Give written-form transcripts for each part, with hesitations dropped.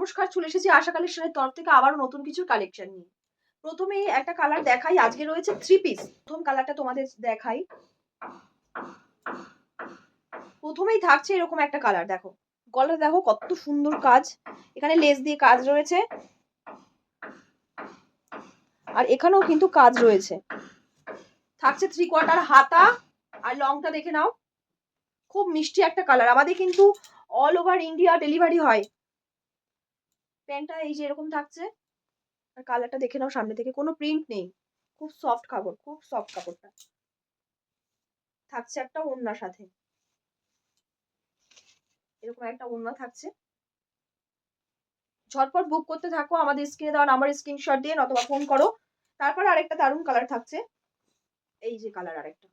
নমস্কার, চলে এসেছি আশা কালেকশনের তরফ থেকে আবারও নতুন কিছু কালেকশন নিয়ে। প্রথমেই একটা কালার দেখাই, আজকে রয়েছে 3 পিস। প্রথম কালারটা তোমাদের দেখাই। প্রথমেই থাকছে এরকম একটা কালার, দেখো গলাটা দেখো কত সুন্দর কাজ, এখানে লেস দিয়ে কাজ রয়েছে আর এখানেও কিন্তু কাজ রয়েছে। থাকছে 3/4 হাতা আর লংটা দেখে নাও, খুব মিষ্টি একটা কালার। আমাদের কিন্তু অল ওভার ইন্ডিয়া ডেলিভারি হয়। প্যান্টটা এই যে এরকম থাকছে আর কালারটা দেখে নাও, সামনে থেকে কোনো প্রিন্ট নেই, খুব সফট কাপড়, খুব সফট কাপড়টা। থাকছে একটা ওড়নার সাথে, এরকম একটা ওড়না থাকছে। ঝটপট বুক করতে থাকো, আমাদের স্ক্রিনে দেওয়া নাম্বার স্ক্রিনশট দিয়ে অথবা ফোন করো। তারপর আরেকটা দারুণ কালার থাকছে, এই যে কালার আরেকটা।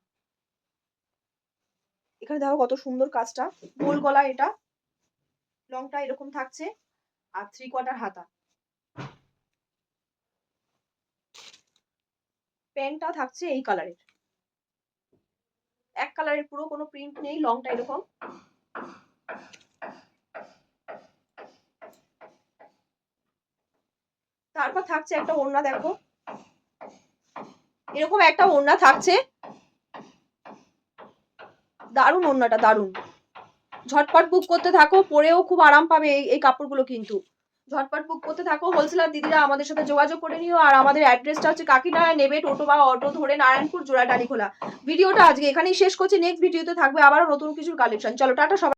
এখানে দেখো কত সুন্দর কাজটা, গোল গলা, এটা লংটা এরকম থাকছে আর 3/4 হাতা। প্যান্টটা থাকছে এই কালারের, এক কালারের, পুরো কোনো প্রিন্ট নেই, লংটা এরকম। তারপর থাকছে একটা ওড়না, দেখো এরকম একটা ওড়না থাকছে, দারুণ ওড়নাটা, দারুণ। ঝটপট বুক করতে থাকো, পরেও খুব আরাম পাবে এই কাপড়গুলো কিন্তু। ঝটপট বুক করতে থাকো, হোলসেলার দিদিরা আমাদের সাথে যোগাযোগ করে নিও। আর আমাদের অ্যাড্রেসটা হচ্ছে কাকিনাড়া, নেবে টোটো বা অটো ধরে নারায়ণপুর জোড়াটালি খোলা। ভিডিওটা আজকে এখানেই শেষ করছি, নেক্সট ভিডিওতে থাকবে আবারও নতুন কিছু কালেকশন। চলো টাটা সবাই।